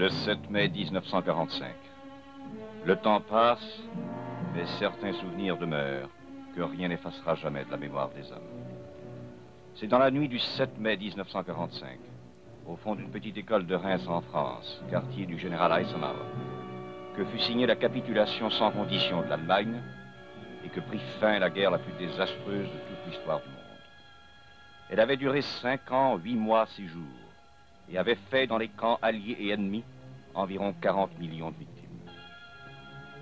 Le 7 mai 1945. Le temps passe, mais certains souvenirs demeurent que rien n'effacera jamais de la mémoire des hommes. C'est dans la nuit du 7 mai 1945, au fond d'une petite école de Reims en France, quartier du général Eisenhower, que fut signée la capitulation sans condition de l'Allemagne et que prit fin la guerre la plus désastreuse de toute l'histoire du monde. Elle avait duré 5 ans, 8 mois, 6 jours et avait fait dans les camps alliés et ennemis environ 40 millions de victimes.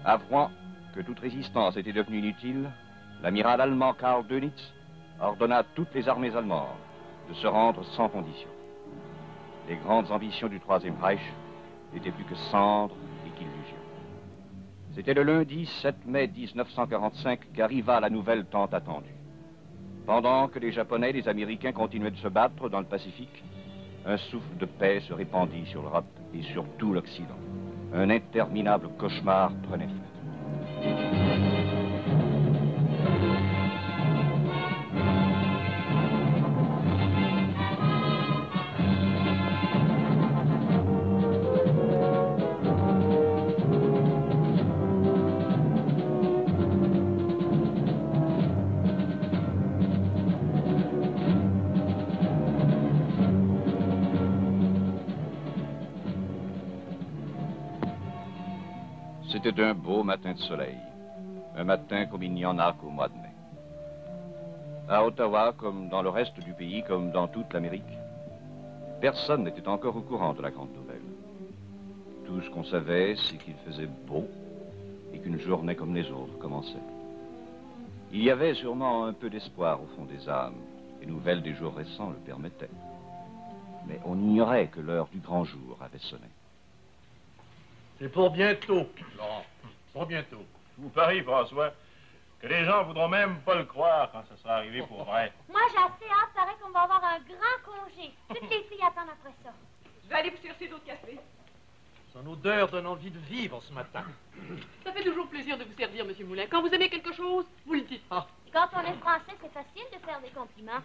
Avouant que toute résistance était devenue inutile, l'amiral allemand Karl Dönitz ordonna à toutes les armées allemandes de se rendre sans condition. Les grandes ambitions du Troisième Reich n'étaient plus que cendres et qu'illusions. C'était le lundi 7 mai 1945 qu'arriva la nouvelle tant attendue. Pendant que les Japonais et les Américains continuaient de se battre dans le Pacifique, un souffle de paix se répandit sur l'Europe et sur tout l'Occident. Un interminable cauchemar prenait fin. C'était un beau matin de soleil, un matin comme il n'y en a qu'au mois de mai. À Ottawa, comme dans le reste du pays, comme dans toute l'Amérique, personne n'était encore au courant de la grande nouvelle. Tout ce qu'on savait, c'est qu'il faisait beau et qu'une journée comme les autres commençait. Il y avait sûrement un peu d'espoir au fond des âmes. Les nouvelles des jours récents le permettaient. Mais on ignorait que l'heure du grand jour avait sonné. C'est pour bientôt, Laurent. Pour bientôt. Je vous parie, François, que les gens voudront même pas le croire quand ça sera arrivé pour vrai. Moi, j'ai assez hâte. Paraît qu'on va avoir un grand congé. Toutes les filles attendent après ça. Je vais aller vous chercher d'autres cafés. Son odeur donne envie de vivre ce matin. Ça fait toujours plaisir de vous servir, Monsieur Moulin. Quand vous aimez quelque chose, vous le dites. Ah. Quand on est français, c'est facile de faire des compliments.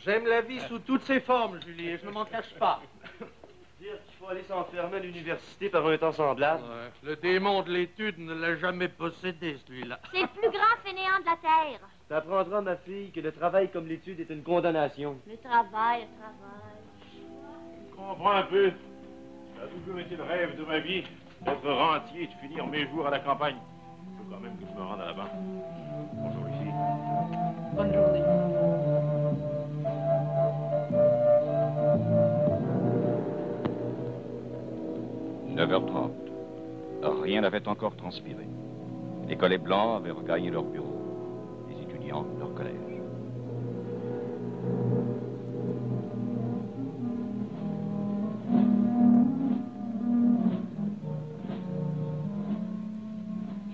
J'aime la vie sous toutes ses formes, Julie, et je ne m'en cache pas. Dire qu'il faut aller s'enfermer à l'université par un temps semblable. Ouais. Le démon de l'étude ne l'a jamais possédé, celui-là. C'est le plus grand fainéant de la Terre. T'apprendras, ma fille, que le travail comme l'étude est une condamnation. Le travail. Je comprends un peu. Ça a toujours été le rêve de ma vie, d'être rentier et de finir mes jours à la campagne. Il faut quand même que je me rende à la banque. Bonjour, Lucie. Bonne journée. « 9h30. Rien n'avait encore transpiré. Les collets blancs avaient regagné leur bureau, les étudiants leur collège.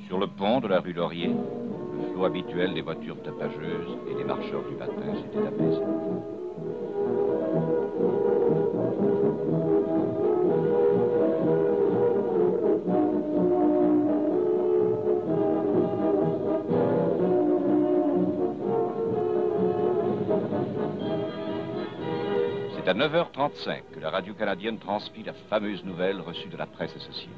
Sur le pont de la rue Laurier, le flot habituel des voitures tapageuses et des marcheurs du matin s'était apaisé. C'est à 9h35 que la radio canadienne transmit la fameuse nouvelle reçue de la presse associée.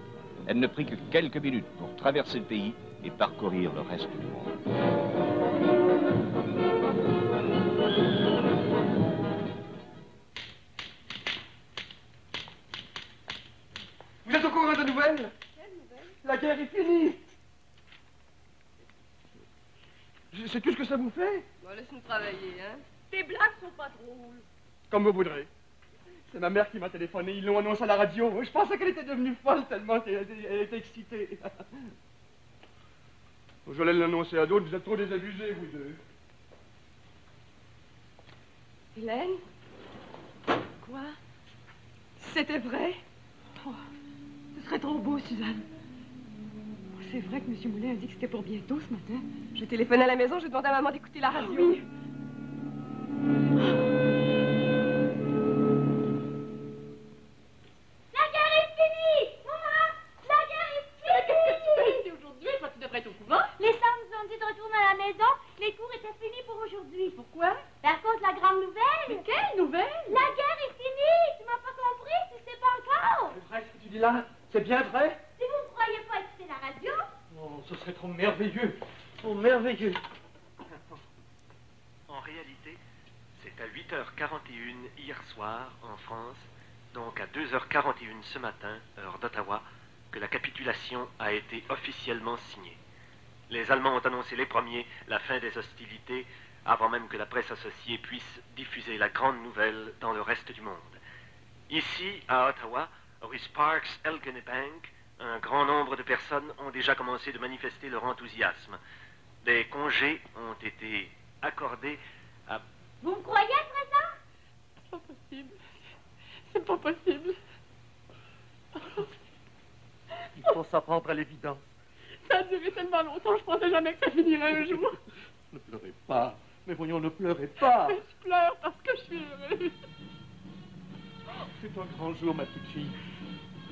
Elle ne prit que quelques minutes pour traverser le pays et parcourir le reste du monde. Vous êtes au courant de nouvelles? Quelle nouvelle? La guerre est finie. C'est tout ce que ça vous fait? Bon, laisse-nous travailler, hein. Tes blagues sont pas drôles. Comme vous voudrez. C'est ma mère qui m'a téléphoné, ils l'ont annoncé à la radio. Je pensais qu'elle était devenue folle tellement qu'elle était excitée. Je l'ai l'annoncer à d'autres, vous êtes trop désabusés, vous deux. Hélène? Quoi? C'était vrai? Oh, ce serait trop beau, Suzanne. Oh, c'est vrai que M. Moulin a dit que c'était pour bientôt ce matin. J'ai téléphoné à la maison, j'ai demandé à maman d'écouter la radio. Oui. La guerre est finie! Maman! La guerre est finie! Qu'est-ce que tu fais ici aujourd'hui? Toi, tu devrais être au couvent. Les sœurs nous ont dit de retourner à la maison. Les cours étaient finis pour aujourd'hui. Pourquoi? À cause de la grande nouvelle. Mais quelle nouvelle? La guerre est finie! Tu m'as pas compris? Tu sais pas encore? C'est vrai ce que tu dis là? bien vrai? Si vous ne croyez pas écouter la radio... Oh, ce serait trop merveilleux. Oh, merveilleux. En réalité, c'est à 8h41 hier soir en France, donc à 2h41 ce matin, heure d'Ottawa, que la capitulation a été officiellement signée. Les Allemands ont annoncé les premiers la fin des hostilités avant même que la presse associée puisse diffuser la grande nouvelle dans le reste du monde. Ici, à Ottawa, rue Sparks, Elginbank, un grand nombre de personnes ont déjà commencé de manifester leur enthousiasme. Des congés ont été accordés à... Vous me croyez, présent? C'est pas possible. C'est pas possible. Il faut s'apprendre à l'évidence. Ça a duré tellement longtemps, je pensais jamais que ça finirait un jour. Ne pleurez pas. Mais voyons, ne pleurez pas. Mais je pleure parce que je suis heureuse. C'est un grand jour, ma petite fille.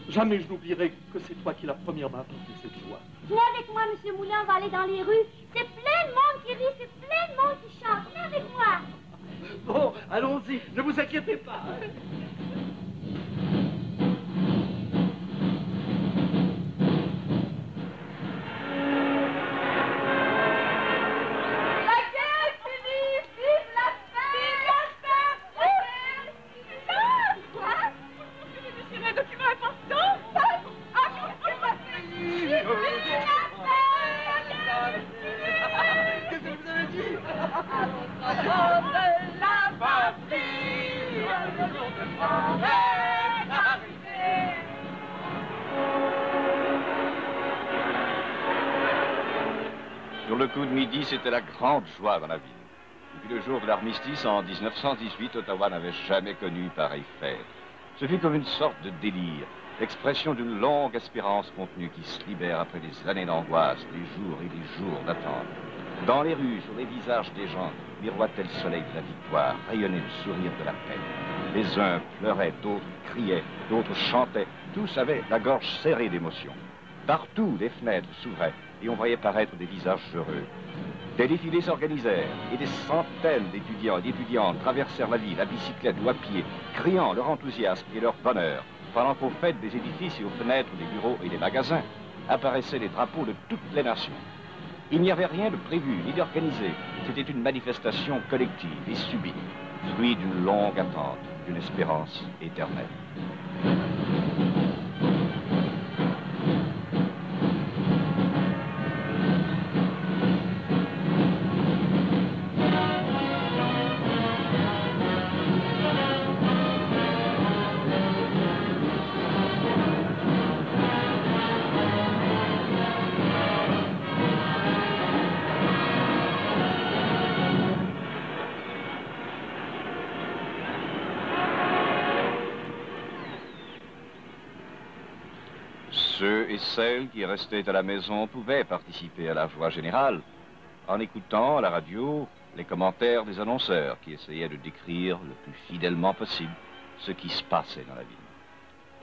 Jamais je n'oublierai que c'est toi qui la première m'a apporté cette joie. Venez avec moi, Monsieur Moulin, on va aller dans les rues. C'est plein de monde qui rit, c'est plein de monde qui chante. Venez avec moi. Bon, allons-y, ne vous inquiétez pas. Sur le coup de midi, c'était la grande joie dans la ville. Depuis le jour de l'armistice, en 1918, Ottawa n'avait jamais connu pareille fête. Ce fut comme une sorte de délire, l'expression d'une longue espérance contenue qui se libère après des années d'angoisse, des jours et des jours d'attente. Dans les rues, sur les visages des gens, miroitait le soleil de la victoire, rayonnait le sourire de la paix. Les uns pleuraient, d'autres criaient, d'autres chantaient. Tous avaient la gorge serrée d'émotion. Partout, les fenêtres s'ouvraient et on voyait paraître des visages heureux. Des défilés s'organisèrent et des centaines d'étudiants et d'étudiantes traversèrent la ville à bicyclette ou à pied, criant leur enthousiasme et leur bonheur, pendant qu'aux fêtes des édifices et aux fenêtres des bureaux et des magasins apparaissaient les drapeaux de toutes les nations. Il n'y avait rien de prévu ni d'organisé. C'était une manifestation collective et subite, fruit d'une longue attente, d'une espérance éternelle. Ceux et celles qui restaient à la maison pouvaient participer à la joie générale en écoutant à la radio les commentaires des annonceurs qui essayaient de décrire le plus fidèlement possible ce qui se passait dans la ville.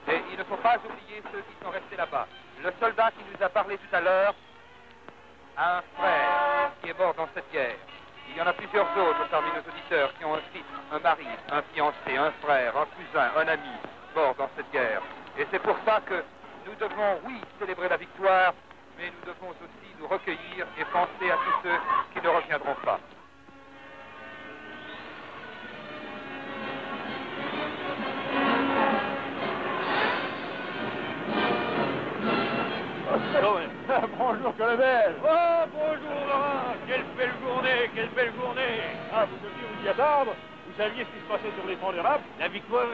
Et il ne faut pas oublier ceux qui sont restés là-bas. Le soldat qui nous a parlé tout à l'heure a un frère qui est mort dans cette guerre. Il y en a plusieurs autres parmi nos auditeurs qui ont un fils, un mari, un fiancé, un frère, un cousin, un ami mort dans cette guerre. Et c'est pour ça que nous devons, oui, célébrer la victoire, mais nous devons aussi nous recueillir et penser à tous ceux qui ne reviendront pas. Bonjour, colonel. Oh, bonjour, Laurent. Quelle belle journée, quelle belle journée. Ah, vous deviez vous y attendre. Vous saviez ce qui se passait sur les fonds d'Europe. La victoire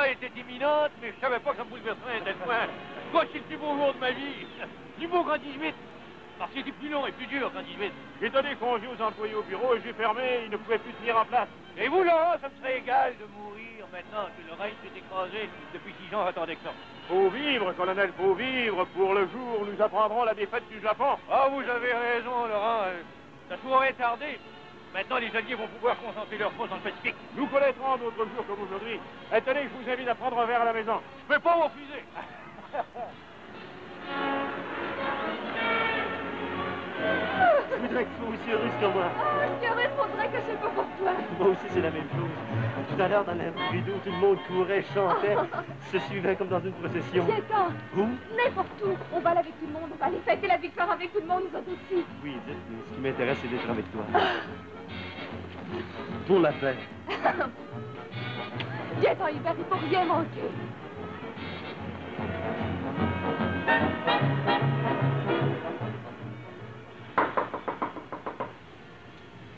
était imminente, mais je savais pas que ça bouleverserait un tel point. Quoi, c'est le plus beau jour de ma vie. Du beau qu'en 18. Parce que c'était plus long et plus dur qu'en 18. J'ai donné congé aux employés au bureau et j'ai fermé, ils ne pouvaient plus tenir en place. Et vous, Laurent, ça me serait égal de mourir maintenant que le Reich s'est écrasé depuis 6 ans, j'attendais que ça. Faut vivre, colonel, faut vivre pour le jour où nous apprendrons la défaite du Japon. Ah, vous avez raison, Laurent. Ça pourrait tarder. Maintenant, les Alliés vont pouvoir concentrer leurs forces dans le Pacifique. Nous connaîtrons d'autres jours comme aujourd'hui. Et tenez, je vous invite à prendre un verre à la maison. Je peux pas vous refuser. voudrais que tu sois aussi heureuse que moi. Si heureuse, faudrait que c'est pas pour toi. Moi aussi, c'est la même chose. Tout à l'heure, dans la rue Rideau, tout le monde courait, chantait, se suivait comme dans une procession. Viens-t'en. Où? N'importe où. On va aller avec tout le monde. On va aller fêter la victoire avec tout le monde, nous autres aussi. Oui, Edith, mais ce qui m'intéresse, c'est d'être avec toi. Pour la paix. Viens-t'en, Hubert, il faut rien manquer.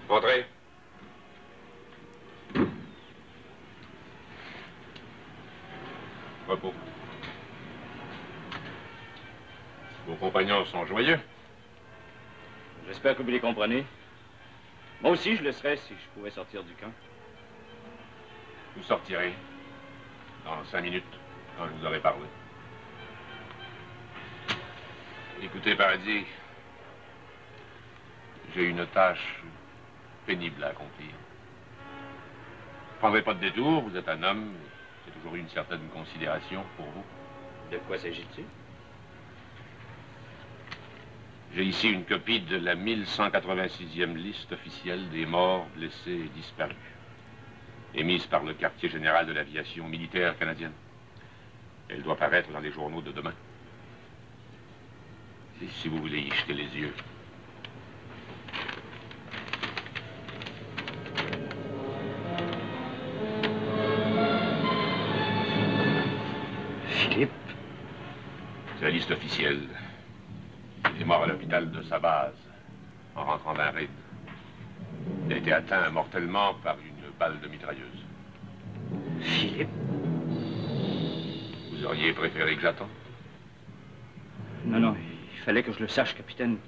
Entrez. Repos. Vos compagnons sont joyeux. J'espère que vous les comprenez. Moi aussi, je le serais si je pouvais sortir du camp. Vous sortirez dans 5 minutes, quand je vous aurai parlé. Écoutez, Paradis, j'ai une tâche pénible à accomplir. Ne prendrez pas de détour, vous êtes un homme, j'ai toujours eu une certaine considération pour vous. De quoi s'agit-il? J'ai ici une copie de la 1186e liste officielle des morts, blessés et disparus, émise par le quartier général de l'aviation militaire canadienne. Elle doit paraître dans les journaux de demain. Et si vous voulez y jeter les yeux. Philippe? C'est la liste officielle. Il est mort à l'hôpital de sa base, en rentrant d'un raid. Il a été atteint mortellement par une balle de mitrailleuse. Philippe? Vous auriez préféré que j'attende? Non, non, il fallait que je le sache, capitaine.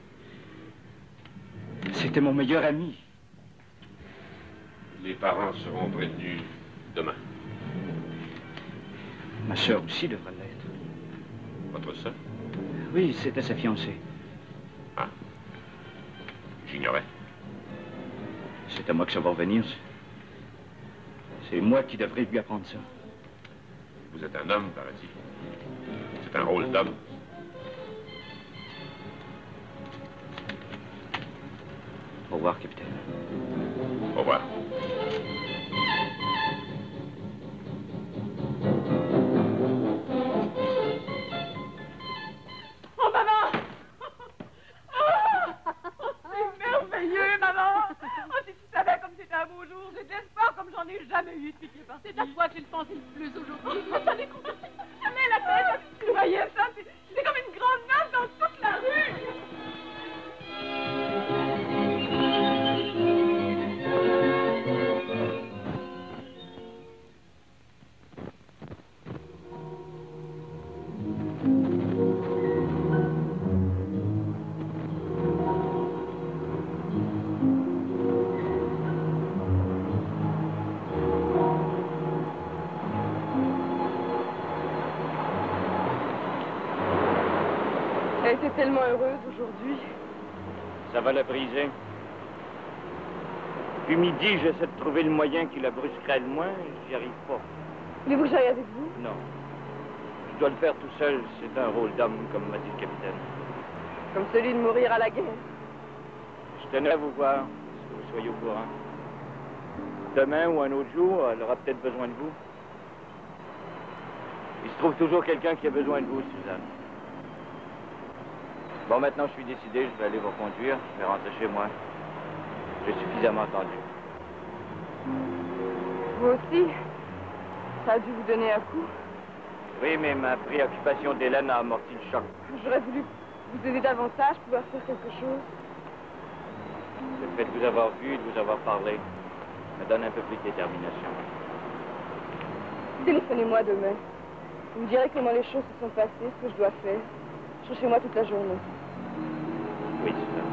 C'était mon meilleur ami. Les parents seront prévenus demain. Ma sœur aussi devrait l'être. Votre sœur? Oui, c'était sa fiancée. Ah. J'ignorais. C'est à moi que ça va revenir. C'est moi qui devrais lui apprendre ça. Vous êtes un homme, paraît-il. C'est un rôle d'homme. Au revoir, capitaine. Au revoir. Oh, maman! Oh! C'est merveilleux, maman! Oh, si tu savais comme c'était un beau jour, j'ai de l'espoir comme j'en ai jamais eu depuis qu'il est parti. C'est à toi que j'ai le pensé le plus aujourd'hui. Oh, t'en es contente? Jamais la tête! Tu voyais ça? C'est comme une grande masse dans toute la rue! Elle était tellement heureuse aujourd'hui. Ça va la briser. Depuis midi, j'essaie de trouver le moyen qui la brusquerait le moins, et j'y arrive pas. Voulez-vous que j'aille avec vous? Non. Je dois le faire tout seul, c'est un rôle d'homme, comme m'a dit le capitaine. Comme celui de mourir à la guerre. Je tenais à vous voir, que vous soyez au courant. Demain ou un autre jour, elle aura peut-être besoin de vous. Il se trouve toujours quelqu'un qui a besoin de vous, Suzanne. Bon, maintenant, je suis décidé, je vais aller vous conduire, je vais rentrer chez moi. J'ai suffisamment entendu. Vous aussi? Ça a dû vous donner un coup? Oui, mais ma préoccupation d'Hélène a amorti le choc. J'aurais voulu vous aider davantage, pouvoir faire quelque chose. Le fait de vous avoir vu et de vous avoir parlé me donne un peu plus de détermination. Téléphonez-moi demain. Vous me direz comment les choses se sont passées, ce que je dois faire. Je serai chez moi toute la journée. Oui, c'est ça.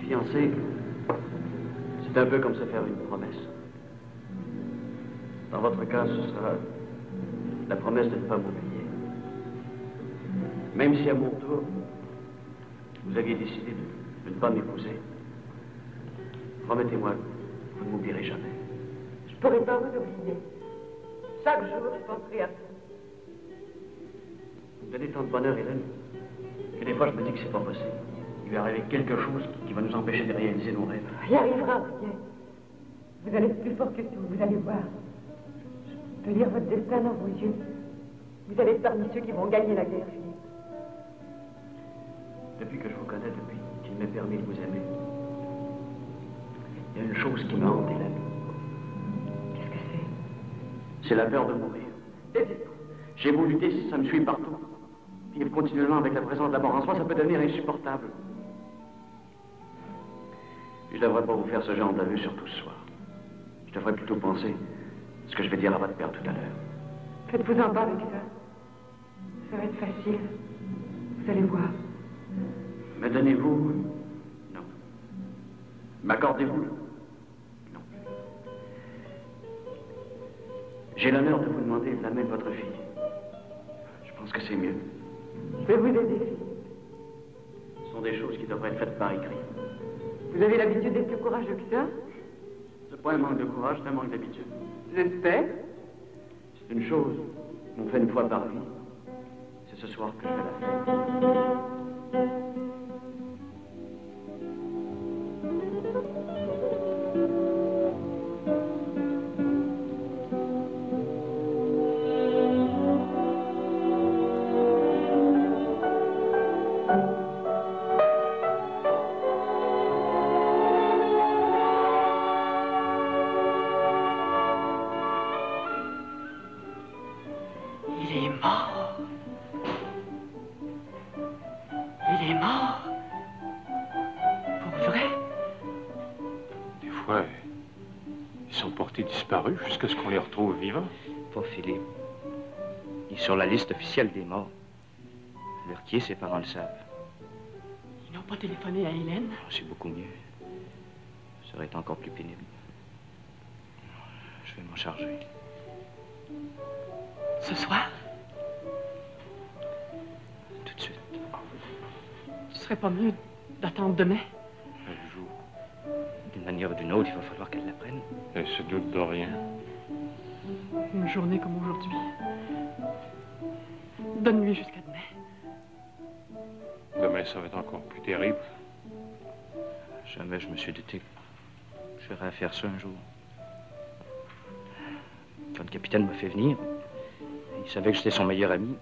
fiancé, c'est un peu comme se faire une promesse. Dans votre cas, ce sera la promesse de ne pas m'oublier. Même si à mon tour, vous aviez décidé de ne pas m'épouser, promettez-moi que vous ne m'oublierez jamais. Je ne pourrai pas vous oublier. Chaque jour, je penserai à vous. Vous me donnez tant de bonheur, Hélène, que des fois je me dis que c'est pas possible. Il va arriver quelque chose qui va nous empêcher de réaliser nos rêves. Il arrivera rien. Vous allez être plus fort que tout, vous allez voir. Je peux lire votre destin dans vos yeux. Vous allez être parmi ceux qui vont gagner la guerre, Philippe. Depuis que je vous connais, depuis qu'il m'est permis de vous aimer, il y a une chose qui me hante, Hélène. Qu'est-ce que c'est? C'est la peur de mourir. J'ai beau lutter, si ça me suit partout. Vivre continuellement avec la présence de la mort en soi, ça peut devenir insupportable. Je ne devrais pas vous faire ce genre d'aveu, surtout ce soir. Je devrais plutôt penser ce que je vais dire à votre père tout à l'heure. Faites-vous-en pas avec ça. Ça va être facile. Vous allez voir. Me donnez-vous? Non. M'accordez-vous? Non. J'ai l'honneur de vous demander la main de votre fille. Je pense que c'est mieux. Je vais vous aider. Ce sont des choses qui devraient être faites par écrit. Vous avez l'habitude d'être plus courageux que ça? C'est pas un manque de courage, c'est un manque d'habitude. J'espère. C'est une chose qu'on fait une fois par vie. C'est ce soir que je vais la faire. Jusqu'à ce qu'on les retrouve vivants. Pas Philippe. Il est sur la liste officielle des morts. Leur qui est, ses parents le savent. Ils n'ont pas téléphoné à Hélène? C'est beaucoup mieux. Ça serait encore plus pénible. Je vais m'en charger. Ce soir? Tout de suite. Ce serait pas mieux d'attendre demain? Elle joue. D'une manière ou d'une autre, il va falloir qu'elle l'apprenne. Elle se doute de rien. Une journée comme aujourd'hui. Donne-lui jusqu'à demain. Demain, ça va être encore plus terrible. Jamais je me suis douté que j'aurais à faire ça un jour. Quand le capitaine m'a fait venir, il savait que j'étais son meilleur ami.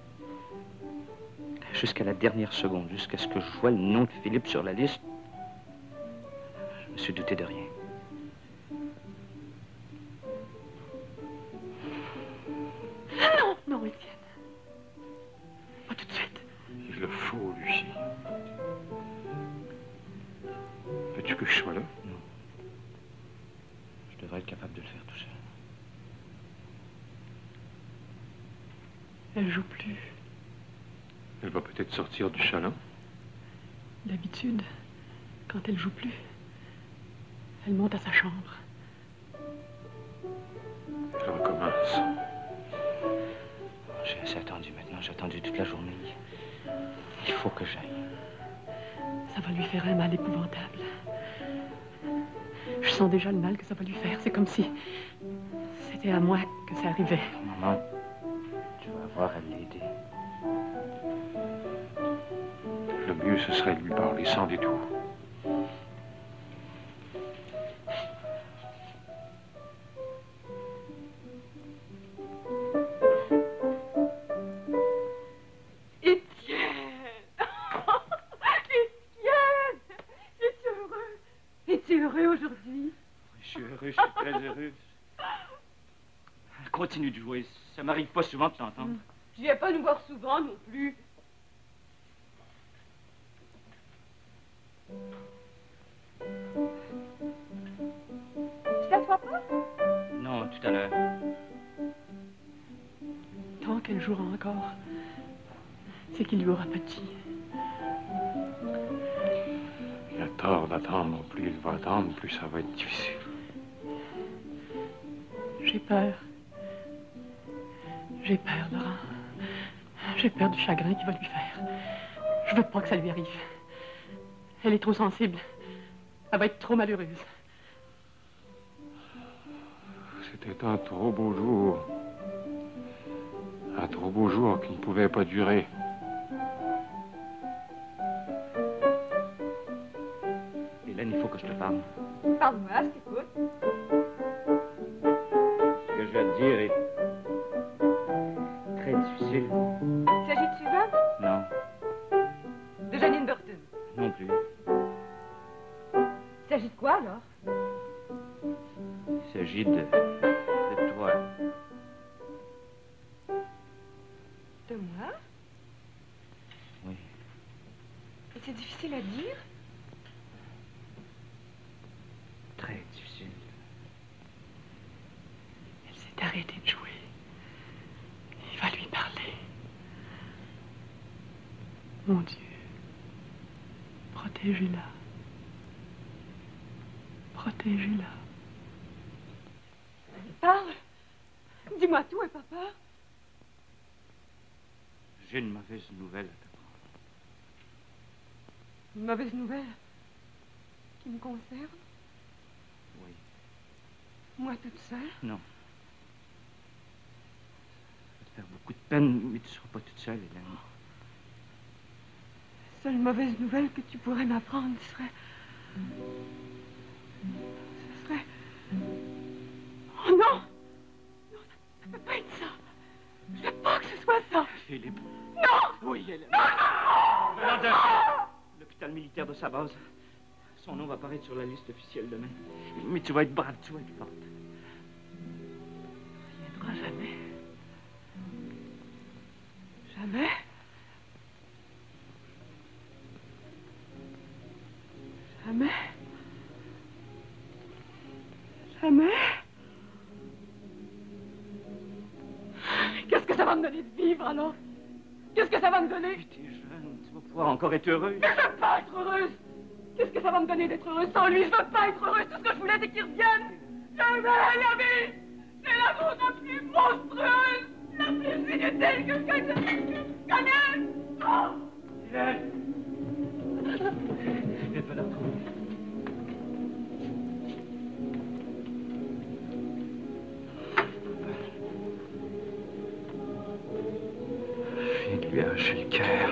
Jusqu'à la dernière seconde, jusqu'à ce que je voie le nom de Philippe sur la liste, je me suis douté de rien. Non, Étienne. Pas tout de suite. Il le faut, Lucie. Veux-tu que je sois là? Non. Je devrais être capable de le faire tout seul. Elle joue plus. Elle va peut-être sortir du salon. D'habitude, quand elle joue plus, elle monte à sa chambre. Elle recommence. J'ai assez attendu maintenant, j'ai attendu toute la journée. Il faut que j'aille. Ça va lui faire un mal épouvantable. Je sens déjà le mal que ça va lui faire. C'est comme si c'était à moi que ça arrivait. Maman, tu vas avoir à l'aider. Le mieux, ce serait de lui parler sans détour. Continue de jouer. Ça m'arrive pas souvent de t'entendre. Je viens pas nous voir souvent non plus. Tu t'assois pas? Non, tout à l'heure. Tant qu'elle jouera encore, c'est qu'il lui aura petit. Il attend. tort d'attendre. Plus il va attendre, plus ça va être difficile. J'ai peur. J'ai peur, Laurent. J'ai peur du chagrin qu'il va lui faire. Je veux pas que ça lui arrive. Elle est trop sensible. Elle va être trop malheureuse. C'était un trop beau jour. Un trop beau jour qui ne pouvait pas durer. Hélène, il faut que je te parle. Parle-moi, je t'écoute. Ce que je vais te dire est très difficile. Il s'agit de Suzanne? Non, De Janine Burton. non plus. Il s'agit de quoi, alors? Il s'agit de toi. De moi? Oui. Et c'est difficile à dire? Très difficile. Elle s'est arrêtée de jouer. Il va lui parler. Mon Dieu, protégez-la. Protégez-la. Parle. Dis-moi tout, et papa. J'ai une mauvaise nouvelle à t'apprendre. Une mauvaise nouvelle qui me concerne? Oui. Moi toute seule? Non. Ça va te faire beaucoup de peine, mais tu ne seras pas toute seule, Hélène. La seule mauvaise nouvelle que tu pourrais m'apprendre serait... Ce serait... Oh non! Non, ça peut pas être ça! Je veux pas que ce soit ça! Philippe. Non! Oui, Hélène. Non, non! Venant de l'hôpital militaire de sa base. Son nom va apparaître sur la liste officielle demain. Mais tu vas être brave, tu vas être forte. Il viendra jamais. Jamais? Jamais? Jamais? Qu'est-ce que ça va me donner de vivre, alors? Qu'est-ce que ça va me donner? T'es jeune, tu vas pouvoir encore être heureuse. Je veux pas être heureuse! Qu'est-ce que ça va me donner d'être heureuse sans lui? Je veux pas être heureuse! Tout ce que je voulais, c'est qu'il revienne! Jamais la vie! C'est l'amour la plus monstrueuse! La plus inutile que je connaisse! Oh! Hélène! Elle va la retrouver. Je viens de lui arracher le cœur.